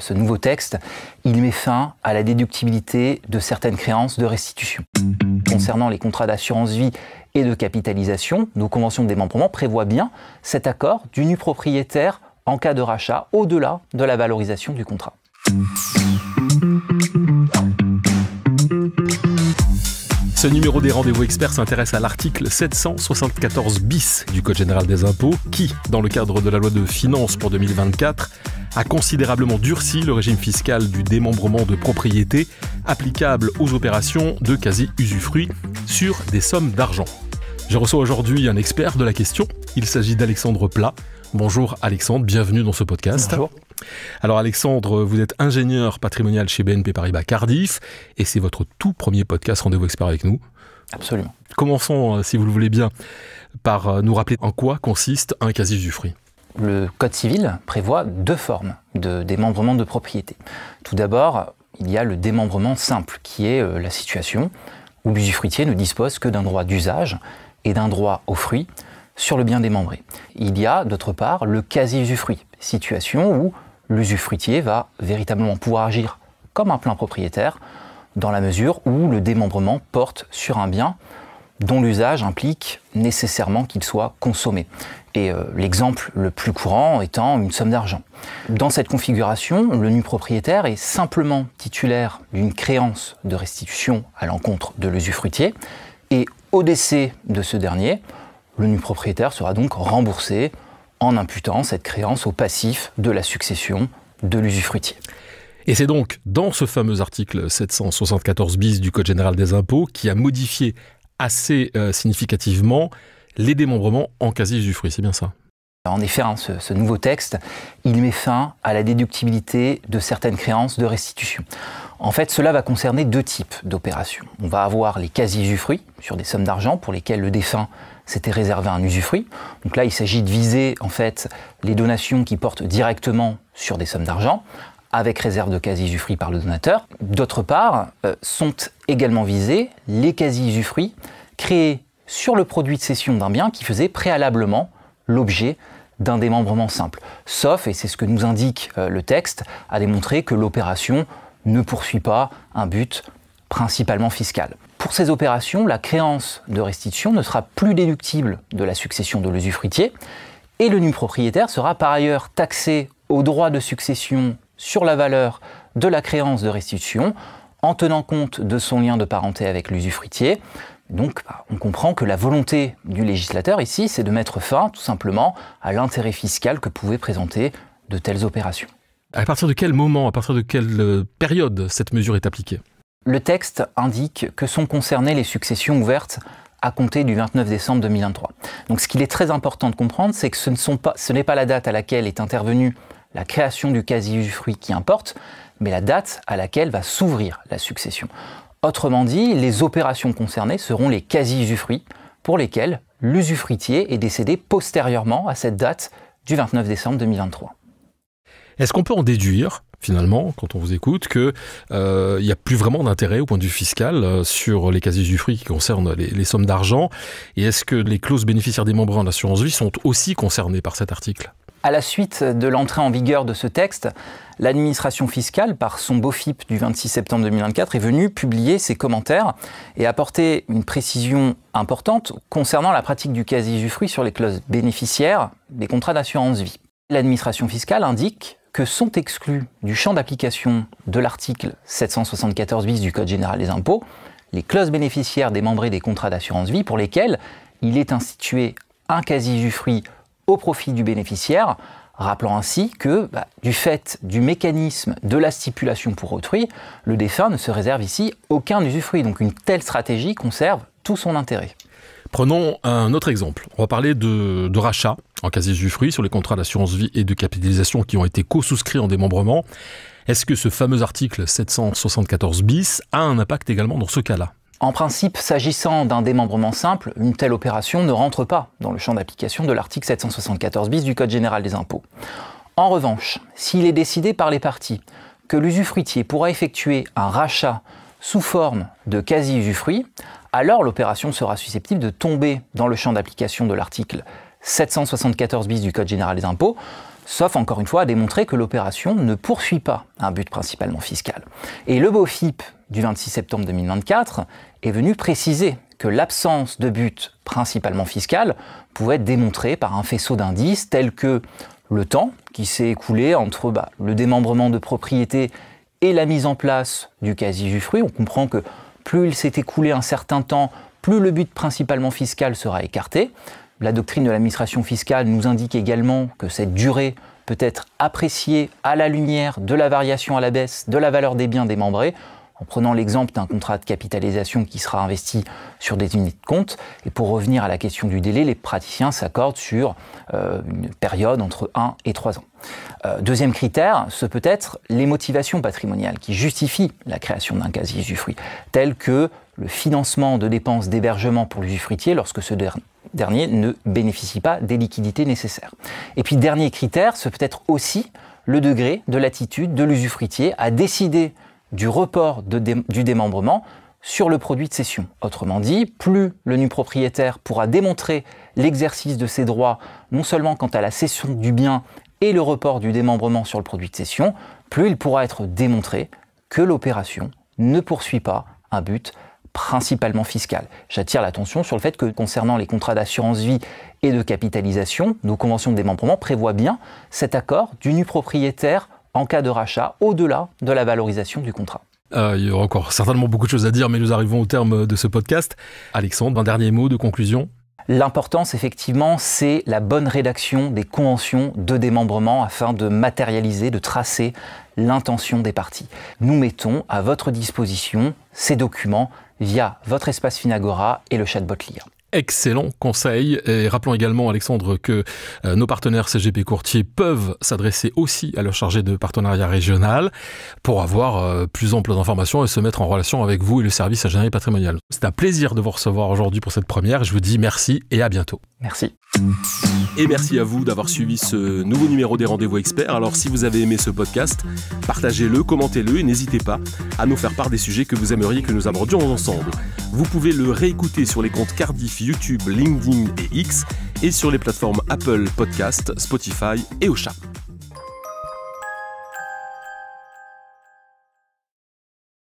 ce nouveau texte, il met fin à la déductibilité de certaines créances de restitution. Concernant les contrats d'assurance vie et de capitalisation, nos conventions de démembrement prévoient bien cet accord du nu propriétaire en cas de rachat au-delà de la valorisation du contrat. Ce numéro des rendez-vous experts s'intéresse à l'article 774 bis du Code général des impôts qui, dans le cadre de la loi de finances pour 2024, a considérablement durci le régime fiscal du démembrement de propriété applicable aux opérations de quasi-usufruit sur des sommes d'argent. Je reçois aujourd'hui un expert de la question. Il s'agit d'Alexandre Plat. Bonjour Alexandre, bienvenue dans ce podcast. Bonjour. Alors Alexandre, vous êtes ingénieur patrimonial chez BNP Paribas Cardiff et c'est votre tout premier podcast Rendez-vous Expert avec nous. Absolument. Commençons, si vous le voulez bien, par nous rappeler en quoi consiste un quasi-usufruit. Le Code civil prévoit deux formes de démembrement de propriété. Tout d'abord, il y a le démembrement simple, qui est la situation où l'usufruitier ne dispose que d'un droit d'usage et d'un droit au fruit sur le bien démembré. Il y a, d'autre part, le quasi-usufruit, situation où l'usufruitier va véritablement pouvoir agir comme un plein propriétaire dans la mesure où le démembrement porte sur un bien dont l'usage implique nécessairement qu'il soit consommé. Et l'exemple le plus courant étant une somme d'argent. Dans cette configuration, le nu propriétaire est simplement titulaire d'une créance de restitution à l'encontre de l'usufruitier et au décès de ce dernier, le nu propriétaire sera donc remboursé en imputant cette créance au passif de la succession de l'usufruitier. Et c'est donc dans ce fameux article 774 bis du Code général des impôts qui a modifié assez significativement les démembrements en quasi-usufruit, c'est bien ça? En effet, ce nouveau texte, il met fin à la déductibilité de certaines créances de restitution. En fait, cela va concerner deux types d'opérations. On va avoir les quasi-usufruits sur des sommes d'argent pour lesquelles le défunt s'était réservé un usufruit. Donc là, il s'agit de viser en fait les donations qui portent directement sur des sommes d'argent, avec réserve de quasi-usufruit par le donateur. D'autre part, sont également visés les quasi-usufruits créés sur le produit de cession d'un bien qui faisait préalablement l'objet d'un démembrement simple. Sauf, et c'est ce que nous indique le texte, à démontrer que l'opération ne poursuit pas un but principalement fiscal. Pour ces opérations, la créance de restitution ne sera plus déductible de la succession de l'usufruitier et le nu propriétaire sera par ailleurs taxé au droit de succession sur la valeur de la créance de restitution en tenant compte de son lien de parenté avec l'usufruitier. Donc, on comprend que la volonté du législateur ici, c'est de mettre fin, tout simplement, à l'intérêt fiscal que pouvaient présenter de telles opérations. À partir de quel moment, à partir de quelle période cette mesure est appliquée? Le texte indique que sont concernées les successions ouvertes à compter du 29 décembre 2023. Donc, ce qu'il est très important de comprendre, c'est que ce n'est pas la date à laquelle est intervenue la création du quasi-usufruit qui importe, mais la date à laquelle va s'ouvrir la succession. Autrement dit, les opérations concernées seront les quasi-usufruits pour lesquels l'usufruitier est décédé postérieurement à cette date du 29 décembre 2023. Est-ce qu'on peut en déduire, finalement, quand on vous écoute, qu'il n'y a plus vraiment d'intérêt au point de vue fiscal sur les quasi-usufruits qui concernent les sommes d'argent? Et est-ce que les clauses bénéficiaires démembrées en assurance vie sont aussi concernées par cet article? À la suite de l'entrée en vigueur de ce texte, l'administration fiscale, par son BOFIP du 26 septembre 2024, est venue publier ses commentaires et apporter une précision importante concernant la pratique du quasi-usufruit sur les clauses bénéficiaires des contrats d'assurance vie. L'administration fiscale indique que sont exclus du champ d'application de l'article 774 bis du Code général des impôts les clauses bénéficiaires démembrées des contrats d'assurance vie pour lesquelles il est institué un quasi-usufruit au profit du bénéficiaire, rappelant ainsi que, du fait du mécanisme de la stipulation pour autrui, le défunt ne se réserve ici aucun usufruit. Donc une telle stratégie conserve tout son intérêt. Prenons un autre exemple. On va parler de rachat en quasi-usufruit sur les contrats d'assurance vie et de capitalisation qui ont été co-souscrits en démembrement. Est-ce que ce fameux article 774 bis a un impact également dans ce cas-là? En principe, s'agissant d'un démembrement simple, une telle opération ne rentre pas dans le champ d'application de l'article 774 bis du Code général des impôts. En revanche, s'il est décidé par les parties que l'usufruitier pourra effectuer un rachat sous forme de quasi-usufruit, alors l'opération sera susceptible de tomber dans le champ d'application de l'article 774 bis du Code général des impôts, sauf encore une fois à démontrer que l'opération ne poursuit pas un but principalement fiscal. Et le BOFIP du 26 septembre 2024 est venu préciser que l'absence de but principalement fiscal pouvait être démontrée par un faisceau d'indices tels que le temps qui s'est écoulé entre le démembrement de propriété et la mise en place du quasi-usufruit. On comprend que plus il s'est écoulé un certain temps, plus le but principalement fiscal sera écarté. La doctrine de l'administration fiscale nous indique également que cette durée peut être appréciée à la lumière de la variation à la baisse de la valeur des biens démembrés, en prenant l'exemple d'un contrat de capitalisation qui sera investi sur des unités de compte. Et pour revenir à la question du délai, les praticiens s'accordent sur une période entre 1 et 3 ans. Deuxième critère, ce peut être les motivations patrimoniales qui justifient la création d'un quasi-usufruit, telles que le financement de dépenses d'hébergement pour l'usufruitier lorsque ce dernier ne bénéficie pas des liquidités nécessaires. Et puis dernier critère, ce peut être aussi le degré de l'attitude de l'usufruitier à décider du report du démembrement sur le produit de cession. Autrement dit, plus le nu propriétaire pourra démontrer l'exercice de ses droits, non seulement quant à la cession du bien et le report du démembrement sur le produit de cession, plus il pourra être démontré que l'opération ne poursuit pas un but principalement fiscal. J'attire l'attention sur le fait que concernant les contrats d'assurance vie et de capitalisation, nos conventions de démembrement prévoient bien cet accord du nu propriétaire en cas de rachat au-delà de la valorisation du contrat. Il y aura encore certainement beaucoup de choses à dire, mais nous arrivons au terme de ce podcast. Alexandre, un dernier mot de conclusion ? L'importance, effectivement, c'est la bonne rédaction des conventions de démembrement afin de matérialiser, de tracer l'intention des parties. Nous mettons à votre disposition ces documents via votre espace Finagora et le chatbot Lire. Excellent conseil. Et rappelons également, Alexandre, que nos partenaires CGP Courtier peuvent s'adresser aussi à leur chargé de partenariat régional pour avoir plus ample d'informations et se mettre en relation avec vous et le service ingénierie patrimoniale. C'est un plaisir de vous recevoir aujourd'hui pour cette première. Je vous dis merci et à bientôt. Merci. Et merci à vous d'avoir suivi ce nouveau numéro des Rendez-vous Experts. Alors si vous avez aimé ce podcast, partagez-le, commentez-le et n'hésitez pas à nous faire part des sujets que vous aimeriez que nous abordions ensemble. Vous pouvez le réécouter sur les comptes Cardiff, YouTube, LinkedIn et X et sur les plateformes Apple Podcast, Spotify et Ocha.